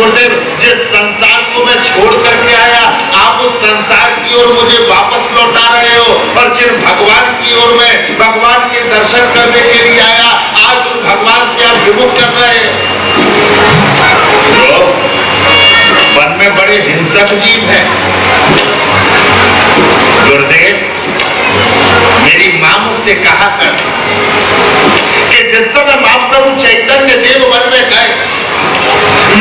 गुरुदेव, जिस संसार को मैं छोड़ करके आया, आप उस संसार की ओर मुझे वापस लौटा रहे हो, और जिन भगवान की ओर मैं भगवान के दर्शन करने के लिए आया, आज उन भगवान से आप विमुख कर रहे हैं। वन में बड़े हिंसक जीव हैं। गुरुदेव, मेरी मां मुझसे कहा करती कि जिस समय महाप्रभु चैतन्य देव वन में गए,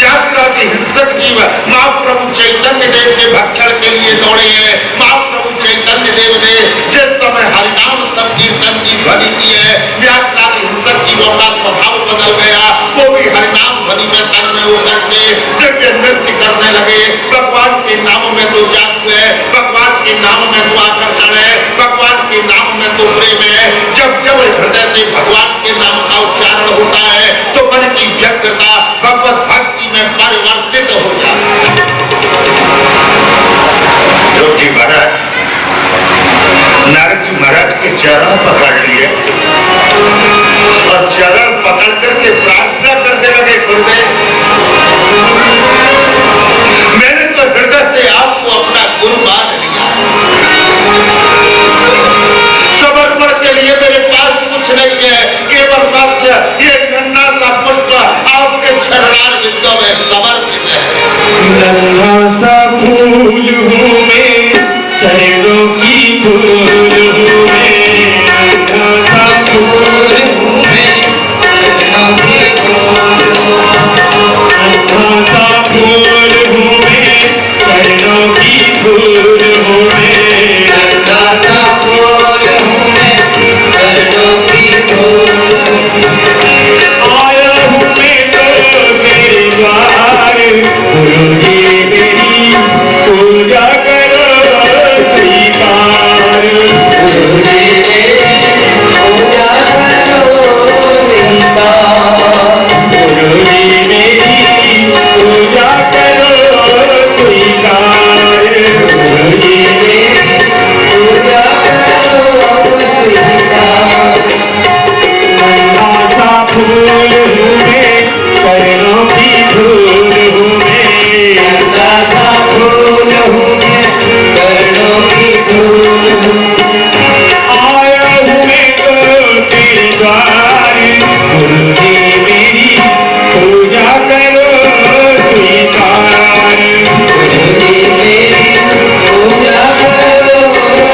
यात्रा के हिंसक जीव महाप्रभु चैतन्य देव के भक्षण के लिए दौड़े हैं। महाप्रभु चैतन्य देव ने जिस समय हरिनाम संकीर्तन की ध्वनि की है, यात्रा के हिंसक जीवों का स्वभाव बदल गया। वो भी हरिनाम ध्वनि में तन्मय होकर के दिव्य नृत्य करने लगे। भगवान के नाम में तो जादू है, भगवान के नाम में तो आकर्षण है, भगवान के नाम में तो प्रेम है। जब जब हृदय से भगवान के नाम का उच्चारण होता है तो मन की व्यग्रता भगवत भक्ति में परिवर्तित हो जाती है। योगी महाराज नारद जी महाराज के चरण पकड़ लिए और चरण पकड़ करके प्रार्थना करने लगे, गुरुदेव, मैंने तो हृदय से आपको अपना गुरु मान लिया। समर्पण के लिए मेरे पास कुछ नहीं है, केवल मात्र ये नन्हा सा पुष्प आपके चरणार बिंदों में समर्पित है। नन्हा सा फूल हूँ मैं, चरणों की फूल हूँ मैं, नन्हा सा फूल हूँ मैं, चरणों की फूल हूँ, नन्हा सा फूल हूँ मैं, चरणों की फूल हूँ मैं, नन्हा सा फूल हूँ मैं, चरणों की फूल हूँ। आया हूँ मैं तो तेरे द्वार, गुरु जी मेरी पूजा करो स्वीकार, गुरु जी मेरी पूजा करो स्वीकार, गुरु जी मेरी पूजा करो स्वीकार, गुरु जी मेरी पूजा करो स्वीकार। नन्हा सा फूल हूँ मैं, चरणों की धूल हूँ मैं, नन्हा सा फूल हूँ मैं, चरणों की धूल हूँ। आया हूँ मैं तो तेरे द्वार, गुरु जी मेरी पूजा करो स्वीकार, गुरु जी मेरी पूजा करो स्वीकार।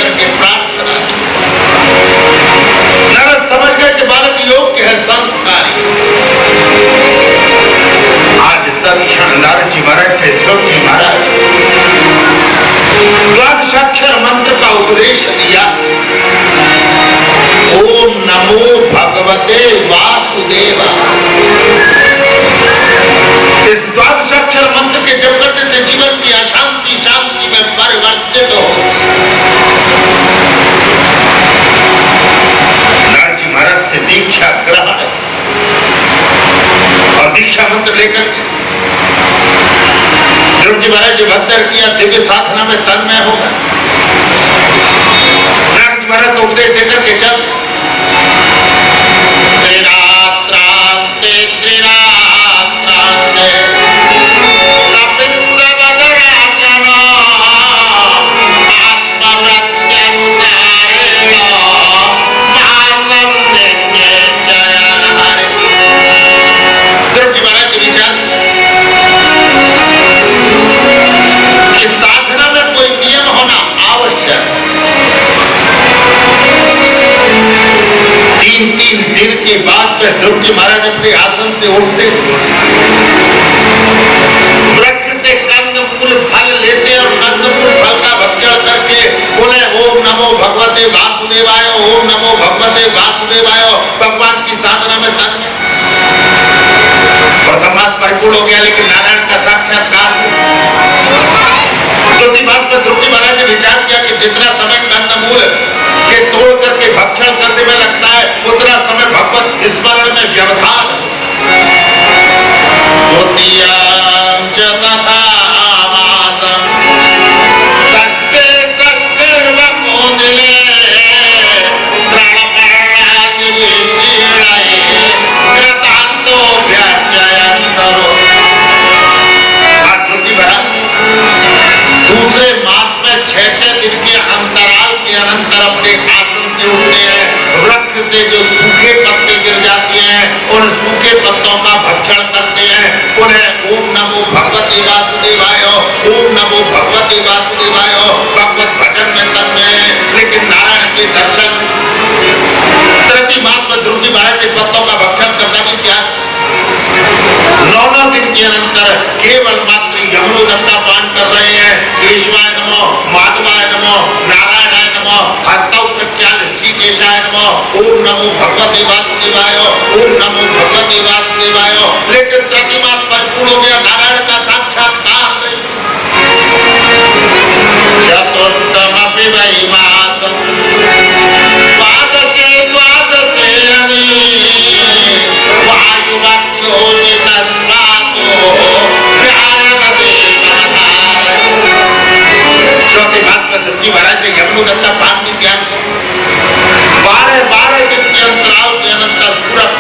करके प्रार्थना। नारद समझ गए कि बालक योग्य है, संस्कारी। आज तत्क्षण नारद जी महाराज थे, ध्रुव जी महाराज द्वादशाक्षर मंत्र का उपदेश दिया। ओम नमो भगवते वासुदेवा। इस द्वादशाक्षर मंत्र के जप करने से जीवन की अशांति शांति में परिवर्तित हो। नारद जी महाराज से दीक्षा ग्रहण और दीक्षा मंत्र लेकर ध्रुव जी महाराज जो भक्त किया, दिव्य साधना में तन्मय होगा। नारद जी महाराज को उपदेश देकर के चल दिन के बाद में ध्रुव जी महाराज अपने आसन से उठते, वृक्ष से कंदमूल फल लेते और कंदमूल फल का भक्षण करके बोले ओम नमो भगवते वासुदेवाय, ओम नमो भगवते वासुदेवाय। भगवान की साधना में तन्मय। प्रथमार्थ परिपूर्ण हो गया, लेकिन नारायण का साक्षात्कार ध्रुव जी महाराज ने विचार किया कि जितना समय कंदमूल के तोड़ करके भक्षण करने में लगता है, उतना समय भगवत स्मरण में व्यवधान। दूसरे मास में 6-6 दिन के अंतराल के अनंतर अपने आसन से उठते हैं। वृक्ष से जो सूखे पत्ते गिर जाते हैं, उन सूखे पत्तों का भक्षण करते हैं। उन्हें ओम नमो भगवते वासुदेवाय, ओम नमो भगवते वासुदेवाय भगवत भजन में तन्मय है। लेकिन नारायण के दर्शन प्रति मास में ध्रुव जी महाराज के पत्तों का भक्षण करना भी क्या 9 दिन के अनंतर केवल मात्र यमुनोदत्ता पान कर रहे हैं। केशवाय नमो, माधवाय नमो, नारायणाय नमो, हस्तौ प्रत्याल ऋषिकेशाय नमो, ओम नमो भगवते वासुदेवाय, ओम नमो भगवते वासुदेवाय। लेकिन प्रतिमास परिपूर्ण हो गया, नारायण का साक्षात्कार नहीं। चतुर्थमपि वै मासं द्वादशे अनी चौथी बात में ध्रुव जी महाराज ने यमुनोदत्ता पान की ज्ञान को 12 दिन के अंतराल के अनंतर पूरा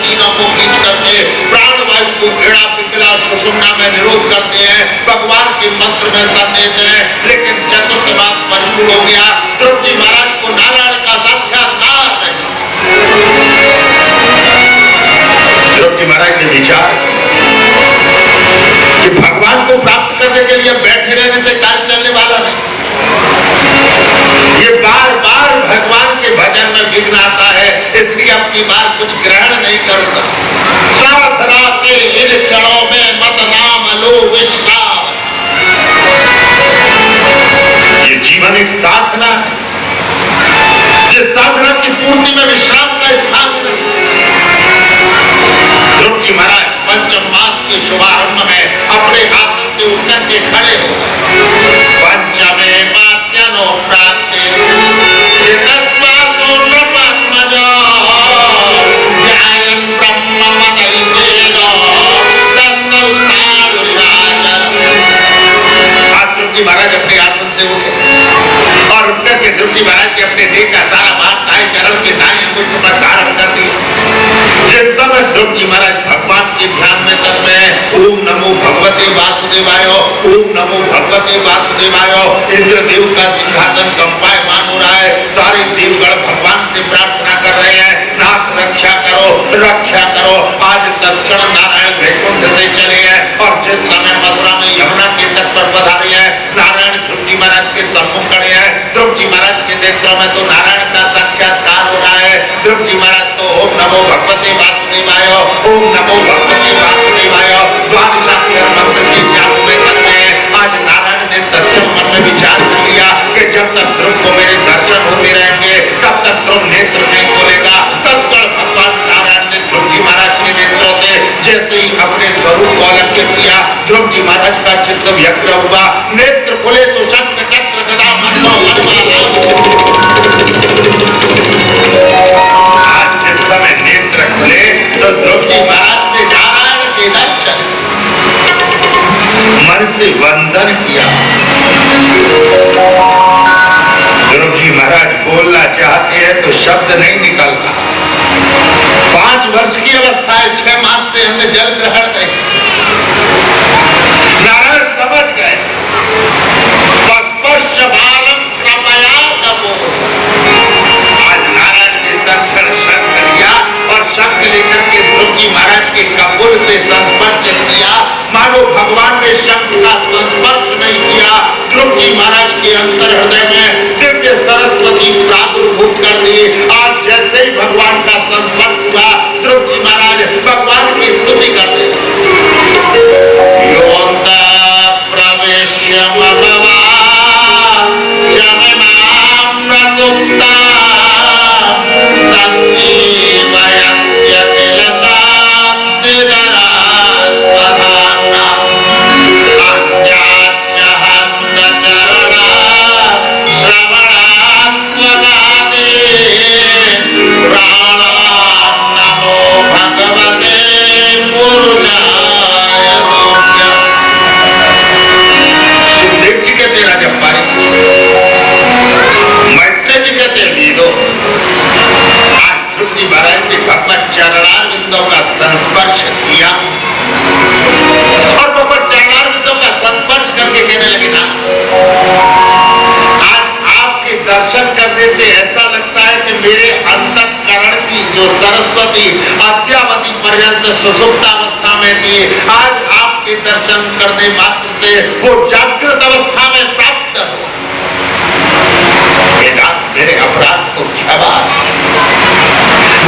तीनों को खींच करके प्राणवायु को एड़ा पिघला सुषुम्ना में निरोध करते हैं, भगवान के मंत्र में कर देते हैं। लेकिन चतुर्थ बात परिपूर्ण हो गया, ध्रुव जी महाराज को नारायण का साक्षात्कार नहीं। ध्रुव जी महाराज ने विचार कि भगवान को प्राप्त करने के लिए बैठे रहने से कार्य चलने वाला नहीं। ये बार बार भगवान के भजन में विघ्न आता है, इसलिए अपनी बार कुछ ग्रहण नहीं करता। साधना के इन क्षणों में मत नाम लो विश्राम। ये जीवन एक साधना है, जिस साधना की पूर्ति में विश्राम का स्थान नहीं। ध्रुव जी महाराज पंचम मास के शुभारंभ में अपने आसन से उठकर के खड़े हो। पंचमे मास्यनो प्राप्ते तत्वासो नृपत्मजो ध्यायन् ब्रह्ममदैतेन तन्नौ सारुराजन्। आज ध्रुव जी महाराज अपने आसन से उठे और उठकर के ध्रुव जी महाराज के अपने देह का सारा भाग दाएं चरण के दाएं अंगुष्ठ पर धारण कर दिया। जिस समय ध्रुव जी महाराज भगवान के ध्यान में तन्मय है, ओम नमो भगवते वासुदेवाय, ओम नमो भगवते वासुदेवाय। इंद्रदेव का सिंहासन कंपायमान हो रहा है, सारे देवगण भगवान से प्रार्थना कर रहे हैं, नाथ रक्षा करो, रक्षा करो। आज तत्क्षण नारायण वैकुंठ से चले हैं और जिस समय मथुरा में यमुना के तट पर पधारे हैं, नारायण ध्रुव जी महाराज के सम्मुख खड़े हैं। ध्रुव जी वासुदेवाय, ओम नमो भगवते वासुदेवाय। द्वादशाक्षर मंत्र के जाप में करते हैं। आज नारायण ने दर्शन मन में विचार कर लिया कि जब तक ध्रुव को मेरे दर्शन होते रहेंगे तब तक ध्रुव नेत्र नहीं खोलेगा। तत्पर भगवान नारायण ने ध्रुव जी महाराज के नेत्रों से जैसे ही अपने स्वरूप को अलग किया, ध्रुव जी महाराज का चित्त व्यग्र हुआ। नेत्र खोले तो शंख चक्र गदा आज जिस समय नेत्र खुले तो ध्रुव जी महाराज ने नारायण के दर्शन मन से वंदन किया। ध्रुव जी महाराज बोलना चाहते हैं तो शब्द नहीं निकलता। 5 वर्ष की अवस्था है, 6 मास से हमने जल ग्रहण नहीं। नारायण समझ गए। स्पर्श बालम कृपया नमो। आज नारायण ने दर्शन शंख लिया और शंख लेकर के ध्रुव जी महाराज के कपूर से संस्पर्श किया। मानो भगवान ने शंख का संस्पर्श नहीं किया। ध्रुव जी महाराज के अंतर हृदय में दिव्य सरस्वती प्रादुर्भूत कर दी। आज जैसे ही भगवान का संस्पर्श हुआ, ध्रुव जी महाराज भगवान की स्तुति करते। योऽन्ता प्रवेश्य ममवा जमनां प्रसुप्ता तन्नीवयस्य किलसा निदरात् प्रधाना चरणारविंदों का संस्पर्श किया और भगवान चरणारविंदों का संस्पर्श करके कहने लगे ना, आज आपके दर्शन करने से ऐसा लगता है कि मेरे अंतःकरण की जो सरस्वती अद्यावधि पर्यंत सुसुप्तावस्था में थी, आज आपके दर्शन करने मात्र से वो जागृत अवस्था में प्राप्त हो। मेरे अपराध को क्षमा।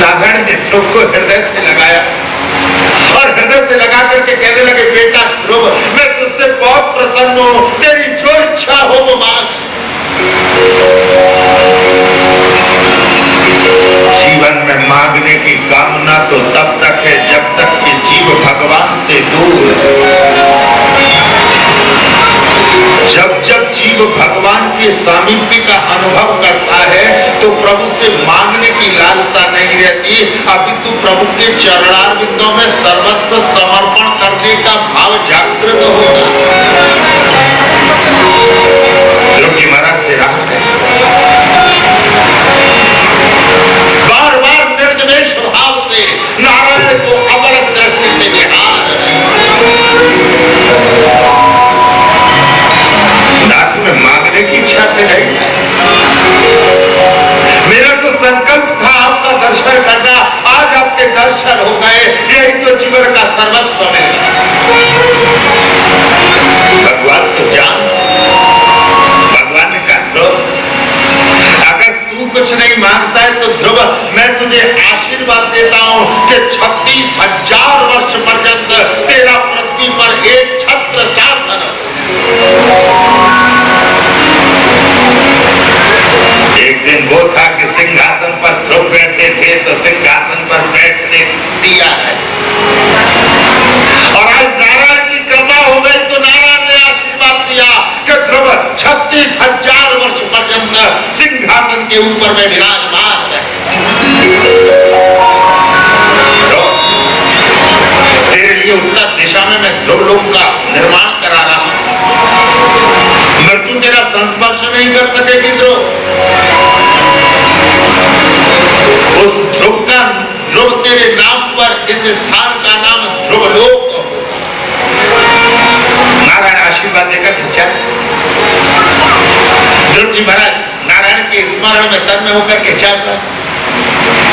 नारायण ने ध्रुव को हृदय से लगाया और हृदय से लगा करके कहने लगे, बेटा ध्रुव, मैं तुझसे बहुत प्रसन्न हूं, तेरी जो इच्छा हो वो मांग। जीवन में मांगने की कामना तो तब तक है जब तक कि जीव भगवान से दूर है। जब जब जीव भगवान के सामीप्य का अनुभव करता है तो प्रभु से मांगने की लालसा नहीं रहती, अपितु प्रभु के चरणारविंदों में सर्वस्व समर्पण करने का भाव जागृत होगा। ध्रुव जी महाराज से राह है, बार बार निर्निमेष भाव से नारायण को अमृत दृष्टि से निहार में मांगने की इच्छा से नहीं। मेरा तो संकल्प था आपका दर्शन करना, आज आपके दर्शन हो गए, यही तो जीवन का सर्वस्व है। भगवान तो जान, भगवान ने कहा ध्रुव, अगर तू कुछ नहीं मांगता है तो ध्रुव मैं तुझे आशीर्वाद देता हूं कि 36,000 वर्ष पर्यंत तेरा पृथ्वी पर एक छत्र शासन। एक दिन वो था कि सिंहासन पर ध्रुव बैठे थे तो सिंहासन पर बैठने दिया है, और आज नारायण की कृपा हो गई तो नारायण ने आशीर्वाद दिया कि ध्रुव 36,000 वर्ष पर्यंत सिंहासन के ऊपर में विराजमान है। तेरे लिए उत्तर दिशा में मैं ध्रुव लोक का निर्माण करा रहा हूं। मृत्यु तेरा संस्पर्श नहीं कर सकेगी ध्रुव। उस ध्रुव तेरे नाम पर इस स्थान का नाम ध्रुव लोक होगा। नारायण आशीर्वाद देकर चल। ध्रुव जी महाराज नारायण के स्मरण में तन्मय होकर के चल रहे।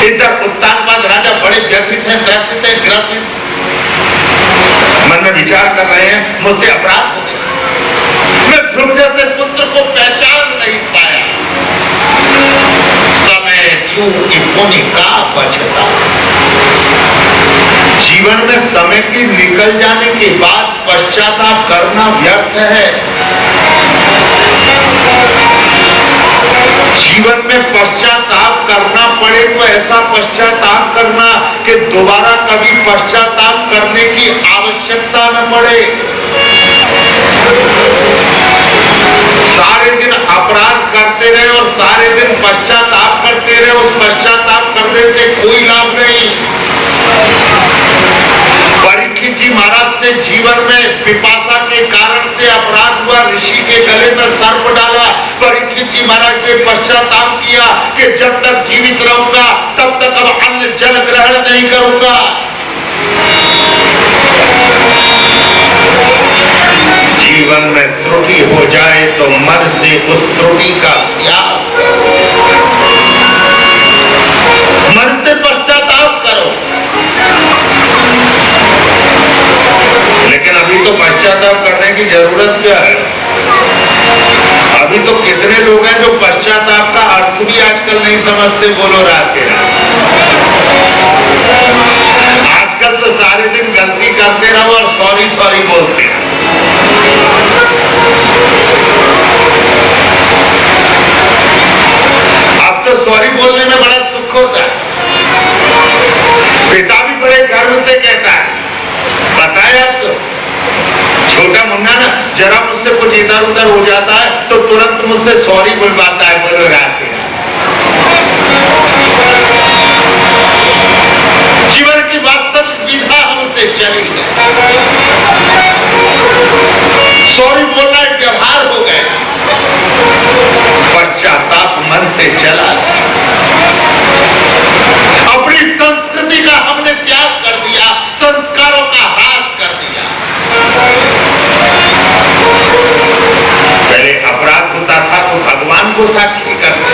इधर उत्तानपाद राजा बड़े व्यथित हैं, त्रसित हैं, ग्रसित, मन में विचार कर रहे हैं, मुझसे अपराध हो गया, मैं ध्रुव जैसे पुत्र को पहचान नहीं पाया। समय चूकी पुनि का बचता। जीवन में समय की निकल जाने के बाद पश्चाताप करना व्यर्थ है। जीवन में पश्चाताप करना पड़े तो ऐसा पश्चाताप करना कि दोबारा कभी पश्चाताप करने की आवश्यकता न पड़े। सारे दिन अपराध करते रहे और सारे दिन पश्चाताप करते रहे, उस पश्चाताप करने से कोई लाभ नहीं। परीक्षित जी महाराज से जीवन में पिपासा के कारण से अपराध हुआ, ऋषि के गले में सर्प डाला। परीक्षित जी महाराज ने पश्चाताप किया कि जब तक जीवित रहूंगा तब तक अब अन्न जल ग्रहण नहीं करूंगा। जीवन में त्रुटि हो जाए तो मन से उस त्रुटि का त्याग, मन से पश्चाताप करो। लेकिन अभी तो पश्चाताप करने की जरूरत क्या है? अभी तो कितने लोग हैं जो पश्चाताप का अर्थ भी आजकल नहीं समझते। बोलो राधे आजकल तो सारे दिन गलती करते रहो और सॉरी सॉरी बोलते हैं। अब तो सॉरी बोलने में बड़ा सुख होता है। पिता भी बड़े गर्व से कहता है, बताए अब तो छोटा मुन्ना ना जरा मुझसे कुछ इधर उधर हो जाता है तो तुरंत मुझसे सॉरी बुलवाता है। बोलो राधे। जीवन की वास्तविक विधा हमसे चली गई। सॉरी बोलना एक व्यवहार हो गया, पश्चाताप मन से चला। अपनी संस्कृति का हमने त्याग कर दिया, संस्कारों का ह्रास कर दिया। पहले अपराध होता था तो भगवान को साक्षी करते,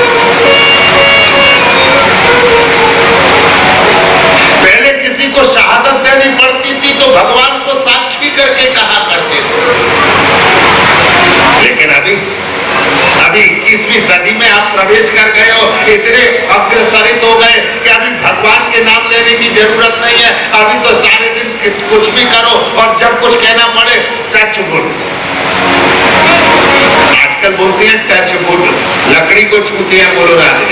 पहले किसी को शहादत देनी पड़ती थी तो भगवान को साक्षी करके कहा करते थे। लेकिन अभी 21वीं सदी में आप प्रवेश कर गए हो, इतने अग्रसरित हो गए कि अभी भगवान के नाम लेने की जरूरत नहीं है। अभी तो सारे दिन कुछ भी करो और जब कुछ कहना पड़े टच वुड। आजकल बोलते हैं टच वुड, लकड़ी को छूते हैं। बोलो राधे।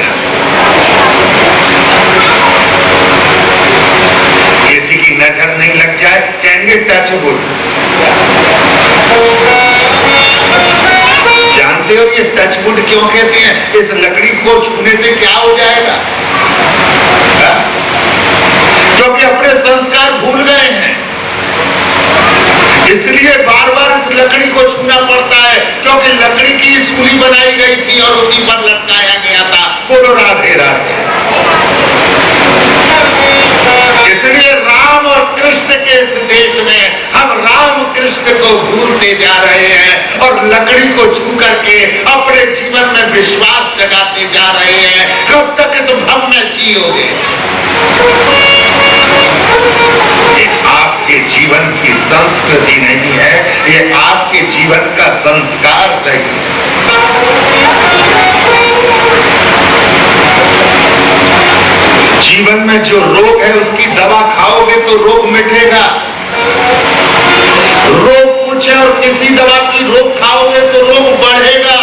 किसी की नजर नहीं लग जाए कहेंगे टच वुड। जानते हो ये टच वुड क्यों कहते हैं? इस लकड़ी को छूने से क्या हो जाएगा? क्योंकि अपने संस्कार भूल गए हैं, इसलिए बार बार इस लकड़ी को छूना पड़ता है। क्योंकि लकड़ी की सूली बनाई गई थी और उसी पर लटकाया गया था। बोलो राधे राधे। इसलिए राम और कृष्ण के इस देश में हम राम कृष्ण को भूलते जा रहे हैं और लकड़ी को छू करके अपने जीवन में विश्वास जगाते जा रहे हैं। कब तक इस भ्रम में जियोगे? ये आपके जीवन की संस्कृति नहीं है, ये आपके जीवन का संस्कार नहीं है। जीवन में जो रोग है उसकी दवा खाओगे तो रोग मिटेगा। रोग कुछ है और किसी दवा की रोग खाओगे तो रोग बढ़ेगा।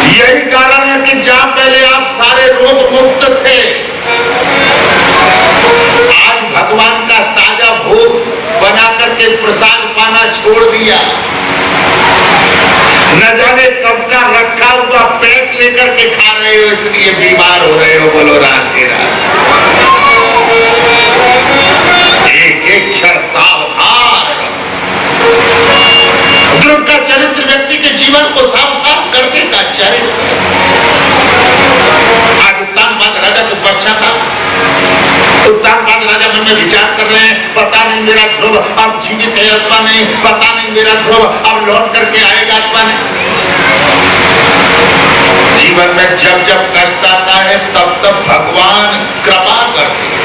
यही कारण है कि जहां पहले आप सारे रोग मुक्त थे, आज भगवान का ताजा भोग बना करके प्रसाद पाना छोड़ दिया। न जाने कब का रखा हुआ पेट लेकर के खा रहे हो, इसलिए बीमार हो रहे हो। बोलो राधे राधे। एक एक क्षण सावधान। ध्रुव का चरित्र व्यक्ति के जीवन को सावधान करने का चरित्र। आज उत्तानपाद राजा को वर्षा था, उत्तानपाद राजा मन में विचार कर रहे हैं, पता नहीं मेरा ध्रुव अब जीवित है अथवा नहीं, पता नहीं मेरा ध्रुव अब लौट करके आएगा अथवा नहीं। जीवन में जब जब कष्ट आता है तब तब भगवान कृपा करते हैं।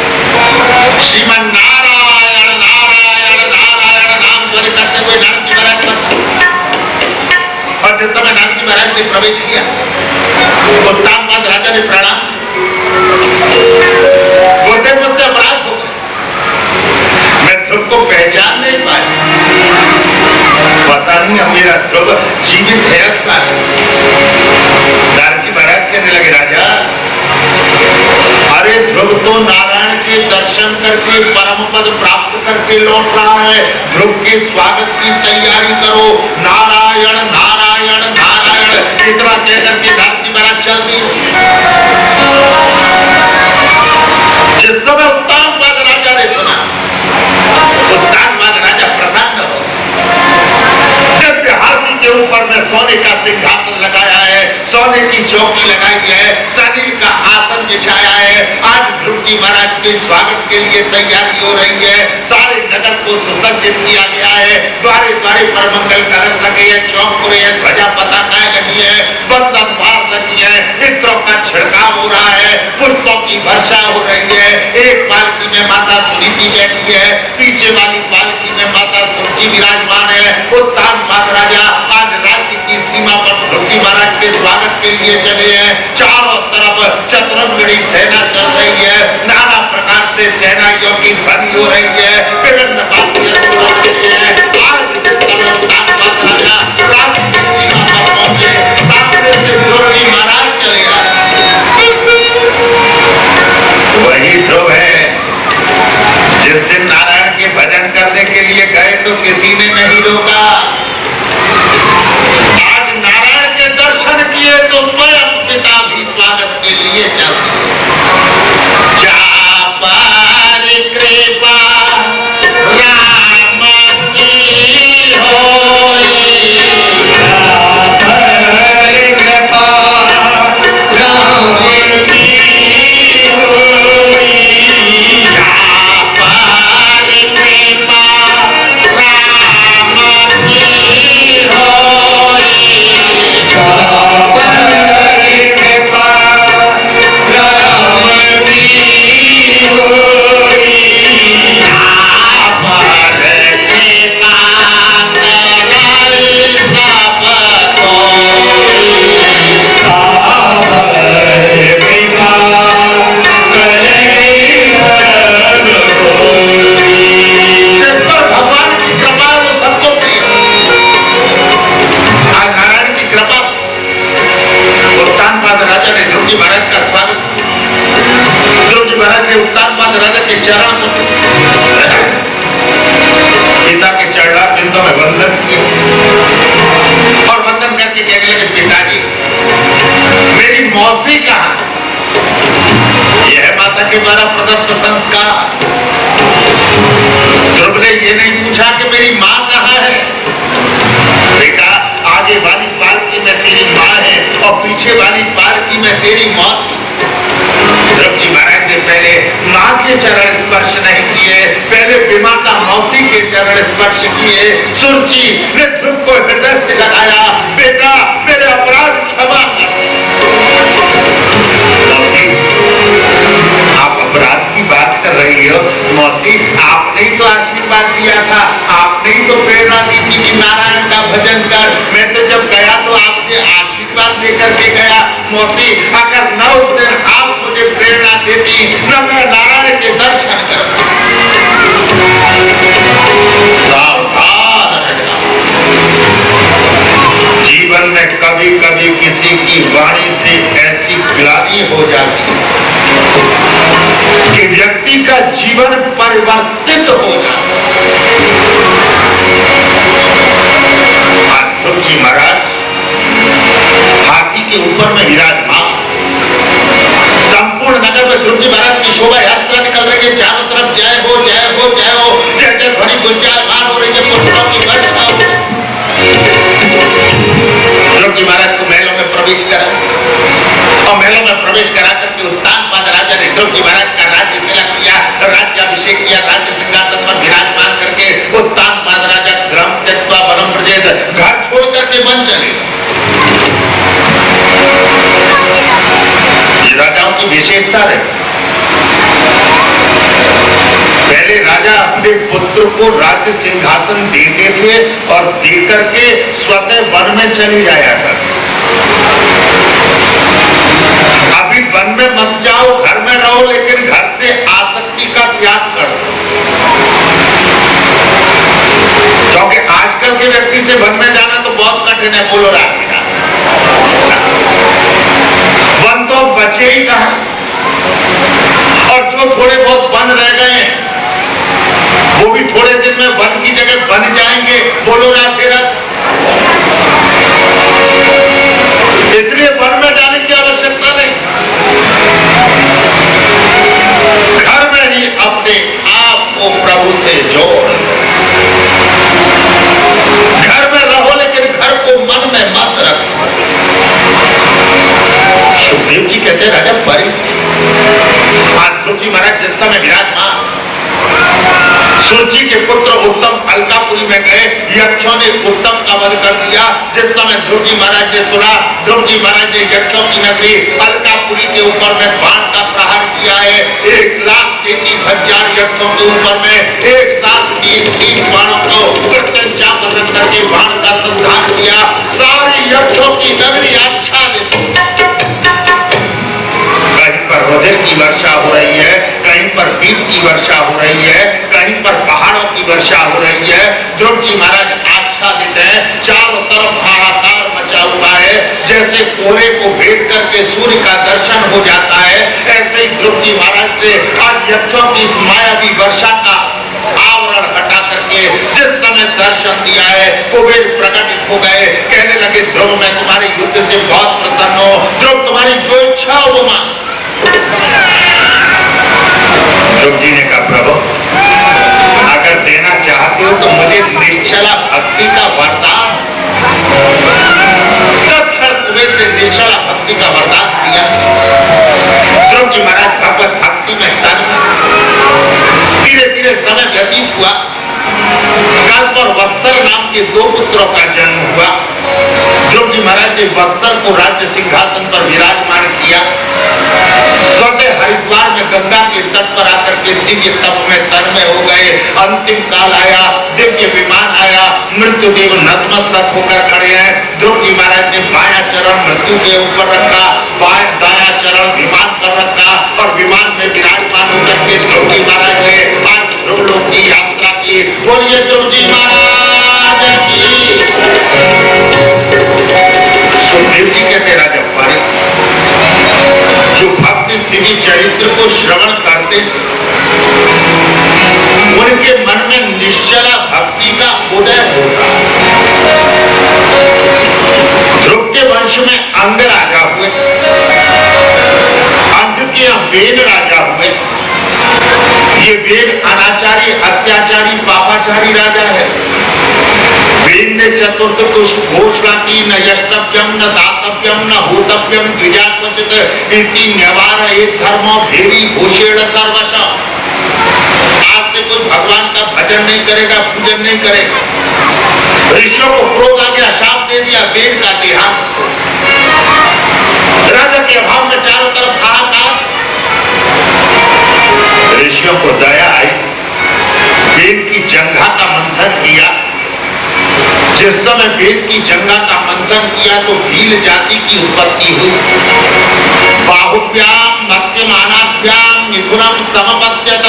श्रीमन नारायण नारायण नारायण नाम ध्वनि करते हुए नारद जी महाराज और जिस समय नारद जी महाराज ने प्रवेश किया, उत्तानपाद राजा ने प्रणाम को पहचान नहीं पाए। पता नहीं अब मेरा ध्रुव जीवित है अथवा दारजी महाराज कहने लगे, राजा अरे ध्रुव तो नारायण के दर्शन करके परम पद प्राप्त करके लौट रहा है। ध्रुव के स्वागत की तैयारी करो। नारायण नारायण नारायण इतना कहकर के दारजी महाराज चल दिए। जिस समय उत्तानपाद राजा ने सुना, उत्तानपाद राजा प्रसन्न हो। दिव्य हाथी के ऊपर में सोने का सिंहासन लगाया है, सोने की चौकी लगाई है, शरीर का आसन बिछाया है। आज ध्रुव जी महाराज के स्वागत के लिए तैयारी हो रही है। सारे नगर को सुसज्जित किया गया है। द्वारे द्वारे पर मंगल कलश लगे हैं, चौक पूरे हैं, ध्वजा पताकाएं लगी है, बंधन भार लगी है, इत्रों का छिड़काव हो रहा है, पुष्पों की वर्षा हो रही है। एक पालकी में माता सुनीति बैठी है, पीछे वाली पालकी में माता सुरती विराजमान है। उत्तानपाद राजा आज राज्य की सीमा पर ध्रुव जी महाराज के स्वागत के लिए चले हैं। चारों तरफ चतुरंगड़ी सेना चल रही है, नाना प्रकार से सेनाइयों की ध्वनि हो रही है, विभिन्न बातें हो रही है। आज उत्तानपाद राजा राज्य की सीमा पर पहुंचे, सामने से ध्रुव जी महाराज चले आए। वही ध्रुव है जिस दिन नारायण के भजन करने के लिए गए तो किसी ने नहीं रोका। आज नारायण के दर्शन किए तो स्वयं पिता भी स्वागत के लिए चलते। जा पार कृपा राम की होई, जा पार कृपा राम की होई, जा पार कृपा राम की होई, जा पार कृपा राम की होई, जा पार कृपा करई सब कोई। जिस पर भगवान की कृपा है वो सबको प्रिय। आज नारायण की कृपा, उत्तानपाद राजा ने ध्रुव जी महाराज का स्वागत किया। ध्रुव जी महाराज ने उत्तानपाद राजा के चरण को पिता के चरणा बिंदु में वंदन किया और वंदन करके कहने लगे, पिताजी मेरी मौसी कहाँ है? यह माता के द्वारा प्रदत्त संस्कार। ध्रुव ने ये नहीं पूछा कि मेरी माँ कहाँ है। बेटा आगे वाली पालकी में तेरी माँ है और पीछे वाली पालकी में तेरी मौसी। ध्रुव जी महाराज ने पहले माँ के चरण स्पर्श नहीं किए, पहले विमाता मौसी के चरण स्पर्श किए। सुरची ने ध्रुव को हृदय से लगाया, बेटा मेरे अपराध क्षमा कर। मौसी आप अपराध की बात कर रही हो। मौसी आपने ही तो आशीर्वाद दिया था, आपने ही तो प्रेरणा दी थी कि नारायण का भजन कर। मैं तो जब गया तो आपसे आशीर्वाद लेकर के गया। मौसी अगर न उस दिन आप मुझे प्रेरणा देती न मैं नारायण के दर्शन करता। सावधान रहना, जीवन में कभी कभी किसी की वाणी से ऐसी ग्लानि हो जाती है कि व्यक्ति का जीवन परिवर्तित हो जाता है। ध्रुव जी महाराज हाथी के ऊपर में विराजमान, संपूर्ण नगर में ध्रुव जी महाराज की शोभा यात्रा निकल रही है। चारों तरफ जय हो जय हो जय हो, जय जय ध्वनि गुंजायमान हो रही है, पुष्पों की वर्षा हो। ध्रुव जी महाराज को महलों में प्रवेश करा और महलों में प्रवेश करा करके उत्तानपाद राजा ने ध्रुव जी महाराज का राज्य तिलक किया, राज्याभिषेक किया। राज्य सिंहासन पर विराजमान करके उत्तानपाद राजा ग्राम त्यक्त्वा वनम व्रजेत, घर छोड़ करके वन चले। ये राजाओं की विशेषता है। पहले राजा अपने पुत्र को राज्य सिंहासन दे वध कर दिया। जिस समय ध्रुव जी महाराज ने सुना, ध्रुव जी महाराज ने यक्षों की नगरी अलकापुरी के ऊपर में बाण का प्रहार किया है। 1,33,000 यक्षों के ऊपर में एक साथ 3 बाणों को प्रत्यंचा पसंद करके बाण का संधान किया। सारी यक्षों की नगरी आच्छादित, कहीं पर रुधिर की वर्षा हो रही है, कहीं पर बीज की वर्षा हो रही है, कहीं पर पहाड़ों की वर्षा हो रही है। ध्रुव जी महाराज आच्छादित है, चारों तरफ हाहाकार मचा हुआ है। जैसे कोहरे को भेद करके सूर्य का दर्शन हो जाता है, ऐसे ही ध्रुव जी महाराज ने आज यक्षों की इस मायावी वर्षा का आवरण हटा करके जिस समय दर्शन दिया है, कुबेर प्रकटित हो गए। कहने लगे, ध्रुव मैं तुम्हारे युद्ध से बहुत प्रसन्न हूं, ध्रुव तुम्हारी जो इच्छा हो वो मान। ध्रुव जी ने कहा, प्रभु अगर देना चाहते हो तो मुझे निश्चला भक्ति का वरदान। तत्क्षण कुबेर ने निश्चला भक्ति का वरदान दिया। ध्रुव जी महाराज भगवत भक्ति में तन्मय। धीरे धीरे समय व्यतीत हुआ। कल्प और वत्सल नाम के 2 पुत्रों का जन्म हुआ। ध्रुव जी महाराज ने वत्सल को राज्य सिंहासन पर विराजमान किया। स्वतः हरिद्वार में गंगा के तट पर आकर के दिव्य तप में तन्मय हो गए। अंतिम काल आया, दिव्य विमान आया, मृत्युदेव नतमस्तक होकर खड़े हैं। ध्रुव जी महाराज ने बायां चरण मृत्यु के ऊपर रखा, दायां चरण विमान पर रखा और विमान में विराजमान होकर के ध्रुव जी महाराज ने आज ध्रुव लोक की यात्रा की। बोलिए ध्रुव जी महाराज की। सुखदेव जी कहते, राजा पारे जो भक्त दिव्य चरित्र को श्रवण करते उनके मन में निश्चला भक्ति का उदय होता। ध्रुव के वंश में अंग राजा हुए, अंग के वेद राजा हुए। ये वेद अनाचारी, अत्याचारी, पापाचारी राजा है। वेद ने चतुर्थ घोषणा की, न यष्टव्यम न दातव्यम न होतव्यम द्विजात्मचित इति न्यवारये धर्मो भेरी घोषेण सर्वश। आज से कोई भगवान का भजन नहीं करेगा, पूजन नहीं करेगा। ऋषियों को क्रोध आ गया, शाप दे दिया, वेद का देहांत। राजा के अभाव में चारों तरफ हाहाकार। ऋषियों को दया आई, वेद की जंघा का मंथन किया। जिस समय वेद की जंघा का मंथन किया तो भील जाति की उत्पत्ति हुई। बाहुभ्याम मध्यमानाभ्याम मिथुनम समपत्यत।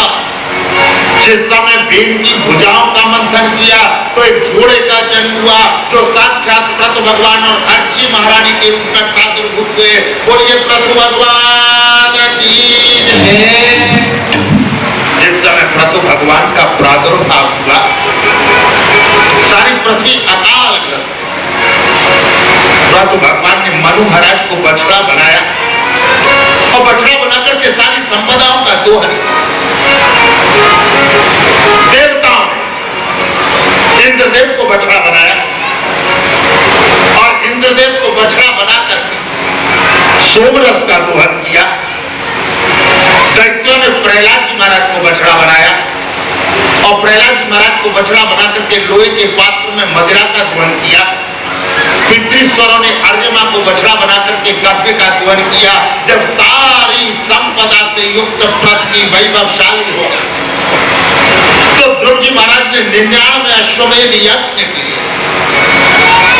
जिस समय वेद की भुजाओं का मंथन किया तो एक जोड़े का जन्म हुआ जो साक्षात प्रतु भगवान और अर्ची महारानी के रूप में प्रादुर्भूत हुए। बोलिए प्रतु भगवान की जय। जिस समय प्रतु भगवान का प्रादुर्भाव हुआ, सारी पृथ्वी अकाल ग्रस्त। प्रतु भगवान ने मनु महाराज को बछड़ा बनाया और बछड़ा बनाकर के सारी संपदाओं का दोहन। देवताओं ने इंद्रदेव को बछड़ा बनाया और इंद्रदेव को बछड़ा बनाकर सोमरस का दोहन किया। दैत्यों ने प्रहलाद जी महाराज को बछड़ा बनाया और प्रहलाद जी महाराज को बछड़ा बनाकर के लोहे के पात्र में मदिरा का दोहन किया। पितृश्वरों ने अर्यमा को बछड़ा बनाकर के गव्य का दोहन किया। जब सारी संपदा से युक्त पृथ्वी वैभवशाली हो तो ध्रुव जी महाराज ने 99 अश्वमेध यज्ञ किए।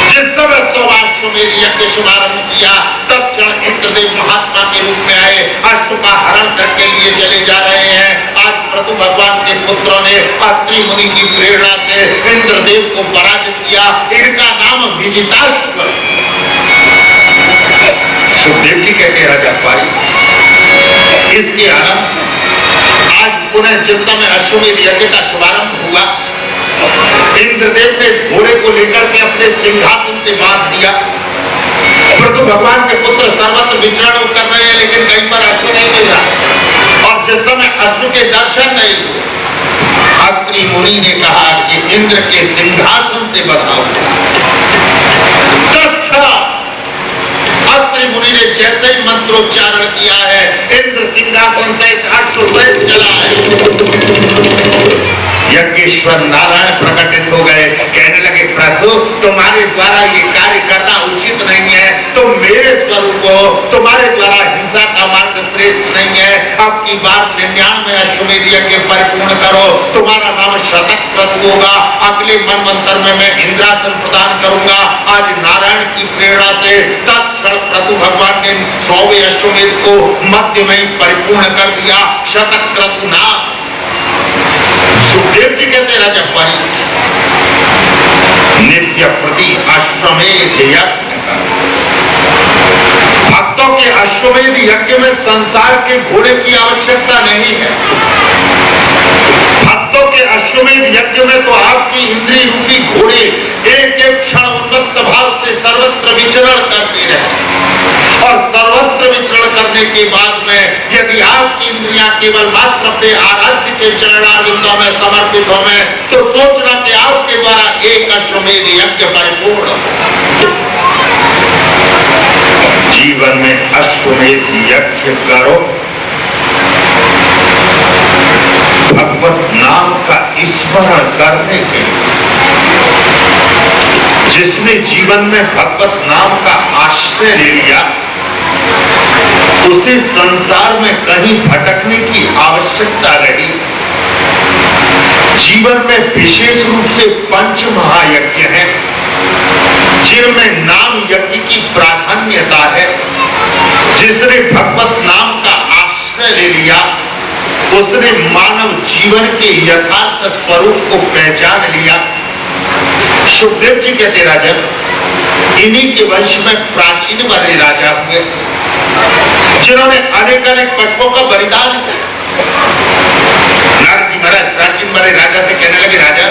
जिस समय 100 अश्वमेध यज्ञ शुभारंभ किया तत्क्षण इंद्रदेव महात्मा के रूप में आए, अश्व का हरण करके लिए चले जा रहे हैं। आज प्रभु भगवान के पुत्रों ने अत्रि मुनि की प्रेरणा से इंद्रदेव को पराजित किया। इनका नाम विजिताश्व। सुखदेव जी कहते, राजा पारी इसके आनंद आज पुनः जिस समय अश्वमेध यज्ञ का शुभारंभ हुआ, इंद्रदेव ने घोड़े को लेकर के अपने सिंहासन से बांध दिया। प्रभु भगवान के पुत्र सर्वत्र विचरण कर रहे हैं, लेकिन कहीं पर अश्व नहीं मिल रहा। और जिस समय अश्व के दर्शन नहीं हुए, अत्रि मुनि ने कहा कि इंद्र के सिंहासन से बताओ। अत्रि मुनि ने जैसे ही मंत्रोच्चारण किया है, इंद्र सिंहासन से अश्व चला है। यज्ञेश्वर नारायण प्रकटित हो गए। कहने लगे, प्रभु तुम्हारे द्वारा ये कार्य करना उचित नहीं है, तो मेरे स्वरूप को तुम्हारे द्वारा हिंसा का मार्ग श्रेष्ठ नहीं है। अब की बार 99 अश्वमेध यज्ञ परिपूर्ण करो, तुम्हारा नाम शतक क्रतु होगा। अगले मनवंतर में मैं इंद्रासन प्रदान करूंगा। आज नारायण की प्रेरणा से तत्क्षण क्रतु भगवान ने 100वें अश्वमेध को मध्य में ही परिपूर्ण कर दिया। शतक क्रतु नाम सुखदेव जी कहते राजा परीक्षित नित्य प्रति अश्वमेध यज्ञ का। भक्तों के अश्वमेध यज्ञ में संसार के घोड़े की आवश्यकता नहीं है। भक्तों के अश्वमेध यज्ञ में तो आपकी इंद्रिय रूपी घोड़े एक एक क्षण उन्मत्त भाव से सर्वत्र विचरण करते रहे, और सर्वत्र विचरण करने के बाद में यदि आपकी इंद्रियां केवल मात्र अपने आराध्य के चरणारविंदों में समर्पित हो में, तो सोचना कि आपके द्वारा एक अश्वमेध यज्ञ परिपूर्ण हो। जीवन में अश्वमेध यज्ञ करो, भगवत नाम का स्मरण करने के लिए। जिसने जीवन में भगवत नाम का आश्रय ले लिया, उसे संसार में कहीं भटकने की आवश्यकता रही। जीवन में विशेष रूप से 5 महायज्ञ हैं, जिनमें नाम यज्ञ की प्राधान्यता है। जिसने भगवत नाम का आश्रय ले लिया, उसने मानव जीवन के यथार्थ स्वरूप को पहचान लिया। सुखदेव जी कहते राजा, इन्हीं के वंश में प्राचीन वाले राजा हुए, जिन्होंने अनेक अनेक पशुओं का बलिदान किया। नारद जी महाराज प्राचीन वाले राजा से कहने लगे, राजा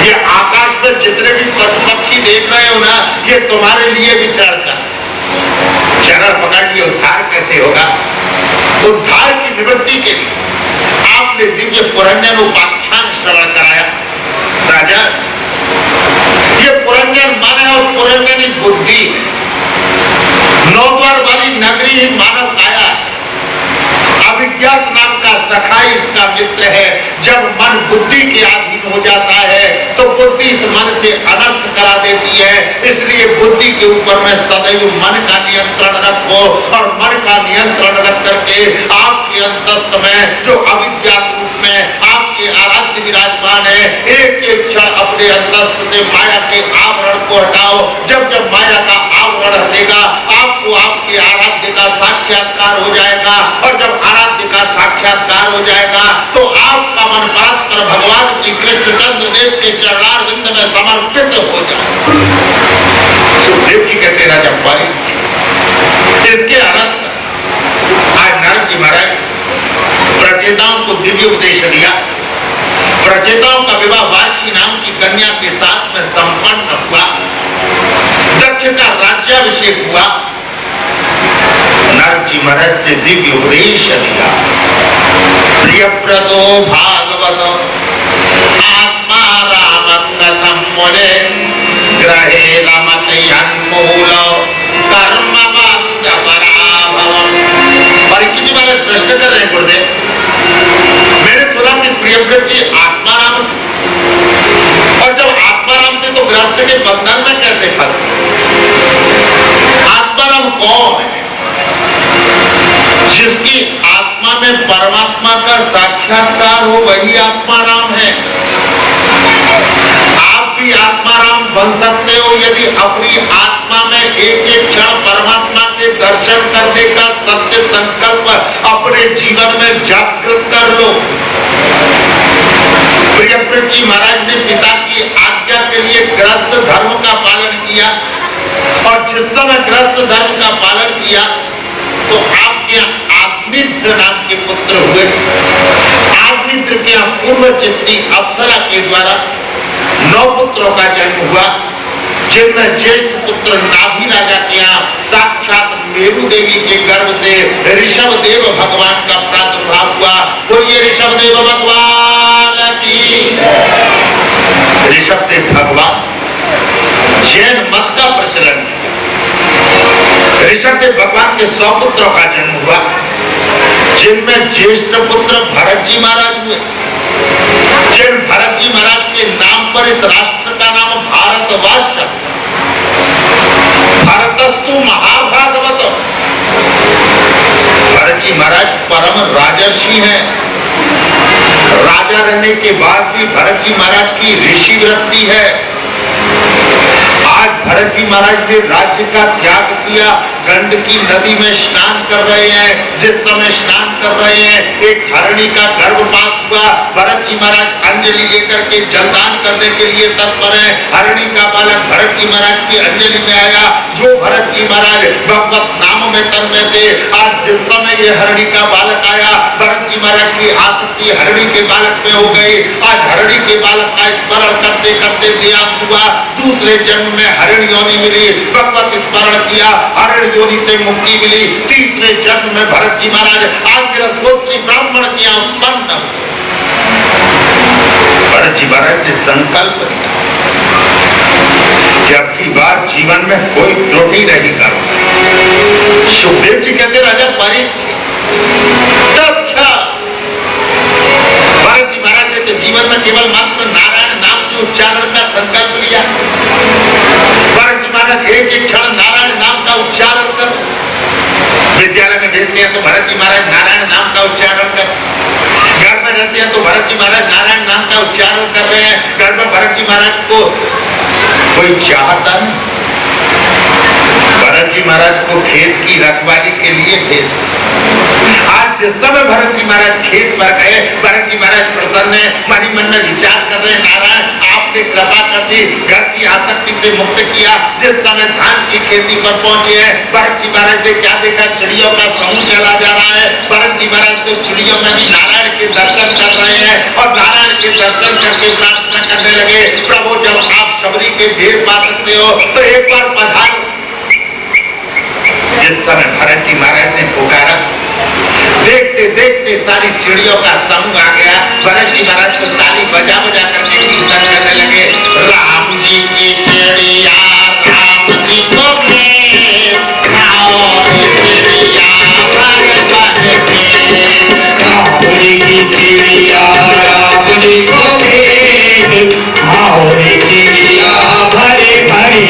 ये आकाश में जितने भी पशु पक्षी देख रहे हो ना, ये तुम्हारे लिए विचारता। चरण पकड़ लिए उद्धार कैसे होगा? उद्धार की निवृत्ति के लिए आपने दिव्य पुरंजन उपाख्यान श्रवण कराया। राजा, ये पुरंजन माने और पुरंजनी बुद्धि, 9 द्वार वाली नगरी ही मानव काया। अभिज्ञात नाम का सखा इसका मित्र है। जब मन बुद्धि के अधीन हो जाता है, तो बुद्धि इस मन से अनर्थ करा देती है। इसलिए बुद्धि के ऊपर में सदैव मन का नियंत्रण रखो, और मन का नियंत्रण रख करके आपके अंतस्थ में जो अभिज्ञात रूप में आपके आराध्य विराजमान है, एक एक क्षण अपने अंतस्थ से माया के आवरण को हटाओ। जब जब माया का आवरण हटेगा, आपको आपके आराध्य का साक्षात्कार हो जाएगा, और जब आराध्य का साक्षात्कार हो जाएगा, तो आपका मन परस्पर भगवान श्री कृष्णचंद्र देव के चरणारविंद में समर्पित हो जाएगा। सुखदेव जी कहते राजा परीक्षित, इसके अनंतर आज नारद जी महाराज प्रचेताओं को दिव्य उपदेश दिया। प्रचेताओं का विवाह वाची नाम की कन्या के साथ में संपन्न हुआ। दक्ष का राज्याभिषेक हुआ। नारद जी महाराज ने दिव्य उपदेश दिया। प्रियव्रतो भागवत आत्मा रामंगतम मुने ग्रहे रमतयन्मूल कर्म बंध पराभवम्। परीक्षित जी महाराज प्रश्न कर रहे हैं, गुरुदेव मैंने सुना कि प्रियव्रत जी आत्माराम, और जब आत्माराम थे तो गृहस्थ के बंधन में कैसे फंसे? आत्माराम कौन है? जिसकी आत्मा में परमात्मा का साक्षात्कार हो, वही आत्माराम है। आप भी आत्माराम बन सकते हो यदि अपनी आत्मा में एक एक क्षण परमात्मा के दर्शन करने का सत्य संकल्प अपने जीवन में जागृत कर लो। प्रियव्रत जी महाराज ने पिता की आज्ञा के लिए गृहस्थ धर्म का पालन किया, और जिस समय गृहस्थ धर्म का पालन किया तो आपके आत्मित्र नाम के पुत्र हुए। आत्मित्र के यहाँ पूर्व चित्ती अप्सरा के द्वारा 9 पुत्रों का जन्म हुआ, जिनमें ज्येष्ठ पुत्र नाभि राजा के यहाँ साक्षात मेरु देवी के गर्भ से ऋषभ देव भगवान का प्रादुर्भाव हुआ। तो ये ऋषभ देव भगवान की, ऋषभ देव भगवान जैन मत का प्रचलन। ऋषभ देव भगवान के 100 पुत्रों का जन्म हुआ, जिनमें ज्येष्ठ पुत्र भरत जी महाराज हुए। जिन भरत जी महाराज के नाम पर इस राष्ट्र का नाम भारतवर्ष। भारतस्तु महाभागवत। भरत जी महाराज परम राजर्षि हैं। राजा रहने के बाद भी भरत जी महाराज की ऋषि वृत्ति है। आज भरत जी महाराज ने राज्य का त्याग किया, गंडकी नदी में स्नान कर रहे हैं। जिस समय स्नान कर रहे हैं, एक हरणी का गर्भपात हुआ। भरत जी महाराज अंजलि लेकर के जलदान करने के लिए तत्पर है। हरणी का बालक भरत जी महाराज की अंजलि में आया। जो भरत जी महाराज भगवत नाम में तन्मय थे, आज जिस समय ये हरणी का बालक आया, भरत जी महाराज की आसक्ति हरणी के बालक में हो गई। आज हरणी के बालक का स्मरण करते करते देहांत हुआ। दूसरे जन्म में हरण योनि मिली, भगवत स्मरण किया, हरण योनि से मुक्ति मिली। तीसरे जन्म में भरत जी महाराज आंगिरस गोत्री ब्राह्मण के यहाँ उत्पन्न हुए। भरत जी महाराज ने संकल्प लिया कि अब की बार जीवन में कोई त्रुटि नहीं करूंगा। सुखदेव जी कहते राजा परीक्षित, भरत जी महाराज ने जीवन में केवल मात्र नारायण नाम के उच्चारण का संकल्प लिया। भरत जी महाराज एक एक क्षण नारायण नाम का उच्चारण कर, विद्यालय में भेजते हैं तो भरत जी महाराज नारायण नाम का उच्चारण कर, घर में रहते हैं तो भरत जी महाराज नारायण नाम का उच्चारण कर रहे हैं। घर में भरत जी महाराज को कोई चाहता नहीं। भरत जी महाराज को खेत की रखवाली के लिए भेज। आज जिस समय भरत जी महाराज खेत पर गए, भरत जी महाराज प्रसन्न है, मन ही मन में विचार कर रहे, नारायण आपने कृपा कर दी, घर की आसक्ति से मुक्त किया। जिस समय धान की खेती पर पहुंचे हैं, भरत जी महाराज ने क्या देखा, चिड़ियों का समूह चला जा रहा है। भरत जी महाराज तो चिड़ियों में भी नारायण के दर्शन कर रहे हैं और नारायण के दर्शन करके प्रार्थना करने लगे, प्रभु जब आप शबरी के ढेर पा सकते हो तो एक बार पधारो। जिस समय भरत जी महाराज ने पुकारा, देखते देखते सारी चिड़ियों का समूह आ गया। भरत जी महाराज को ताली बजा बजा करके कीर्तन करने लगे। राम जी की चिड़िया राम जी को भरे भरे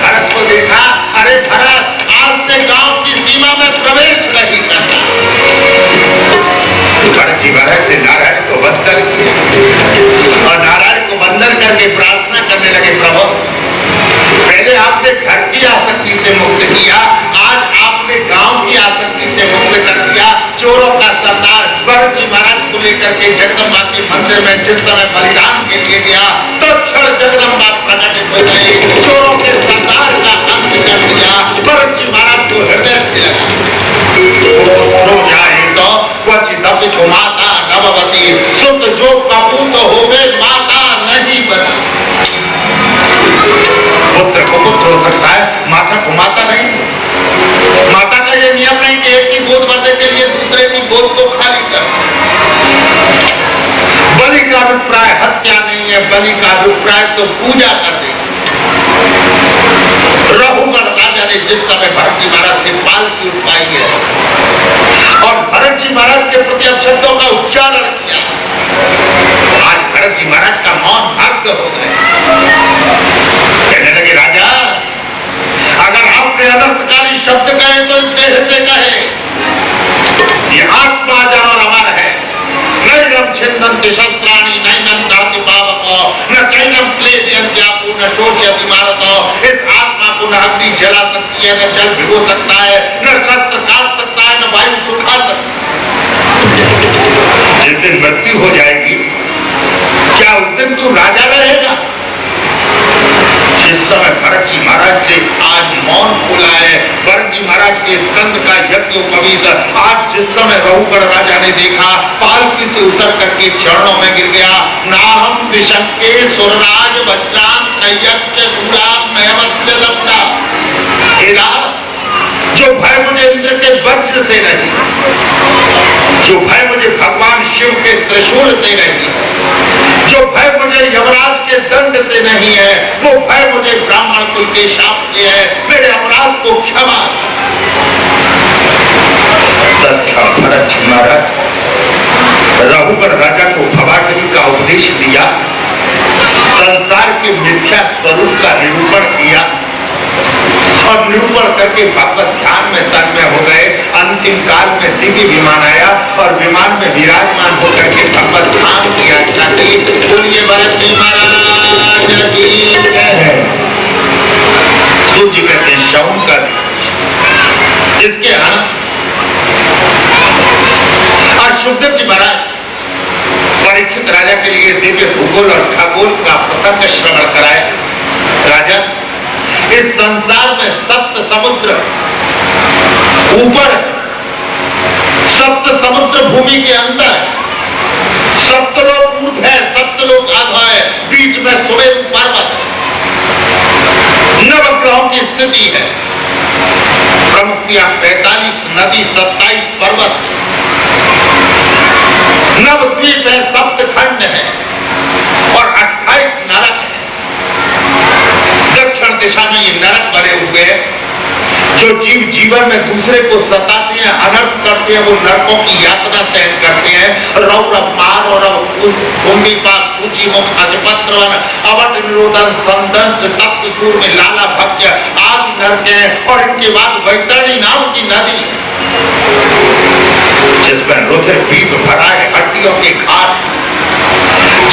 भरत को देखा, अरे भरत आज से गांव की सीमा में प्रवेश नहीं करना। भरत जी महाराज ने नारायण को वंदन किया और नारायण को वंदन करके प्रार्थना करने लगे, प्रभु पहले आपने घर की आसक्ति से मुक्त किया, आज आपने गांव की आसक्ति से मुक्त कर दिया। चोरों का सरदार भरत जी महाराज को लेकर के जगदम्बा के मंदिर में जिस समय बलिदान के लिए गया तो क्षण जगदम्बा प्रकटित हो गई, चोरों के सरदार का अंत कर दिया। भरत जी महाराज को हृदय से लगा जाए तो क्वचित माता नववती सुत जो कपूत होवे माता नहीं बनी। पुत्र को पुत्र हो सकता है, माता को माता नहीं। माता का यह नियम नहीं कि एक की गोद भरने के लिए दूसरे की गोद को खाली कर। बलि का अभिप्राय हत्या नहीं है, बलि का अभिप्राय तो पूजा कर दे। रघुगण राजा ने जिस समय भरत जी महाराज से पालकी उठवाई है और भरत जी महाराज के प्रति अपशब्दों का उच्चारण किया, आज भरत जी महाराज का मौन भंग हो गया। कहने लगे, राजा अगर आपने अनर्थकारी शब्द कहे तो इस देह से कहे, ये आत्मा जहां अमर है, नैनम छिन्दन्ति शस्त्राणि नैनम दहति पावको न चैनम क्लेदयन्ति आपो न शोचयति मारतो। इस आत्मा को न अग्नि जला सकती है, न जल भिगो सकता है, न शस्त्र काट सकता है, न वायु सुखा सकता है। जिस दिन मृत्यु हो जाएगी दिन तू राजा रहेगा। जिस समय भरत जी महाराज ने आज मौन खोला है, भरत जी महाराज के स्कंद का यज्ञोपवीत आज जिस समय रघुगढ़ राजा ने देखा, पालकी से उतर करके चरणों में गिर गया। नाहम विशक्के सुरराज वज्राम त्रय्यक्ष शूलाम नयवस्य दत्ता। जो भय मुझे इंद्र के वज्र से नहीं, जो भय मुझे भगवान शिव के त्रिशूल से नहीं, जो भय मुझे यमराज के दंड से नहीं है, वो भय मुझे ब्राह्मण कुल के शाप से है। मेरे अपराध को क्षमा। भरत जी महाराज रघुबर राजा को भवाटवी का उपदेश दिया, संसार के मिथ्या स्वरूप का निरूपण किया और निरूपण करके भगवत ध्यान में तन्मय हो गए। अंतिम काल में दिव्य विमान आया और विमान में विराजमान होकर के भगवत ध्यान किया। बोलिए भरत जी महाराज की जय। सूर्य कहते हैं शौन का, जिसके यहाँ और सुखदेव जी महाराज परीक्षित राजा के लिए दिव्य भूगोल और खगोल का प्रसंग श्रवण कराए। राजा, इस संसार में सप्त समुद्र ऊपर, सप्त समुद्र भूमि के अंदर, सप्तलोक ऊर्ध्व है, सप्तलोक आधा है, बीच में सुमेरु पर्वत, नवग्रहों की स्थिति है। प्रमुख 45 नदी, 27 पर्वत, नवद्वीप है, सप्तखंड है और 28 नरक है। दक्षिण दिशा में ये नरक भरे हुए हैं। जो जीव जीवन में दूसरे को सताते हैं, अनर्थ करते हैं, वो नरकों की यातना सहन करते हैं। रौरव मार और कुंभीपात, सूचीमुख, अजपत्रवन, अवट निरोधन, संदंश, तप्त सूर में लाला भक्ष्य आदि नरक हैं। और इनके बाद वैतरणी नाम की नदी जिसमें रुधिर पीप भरा है, हड्डियों के घाट।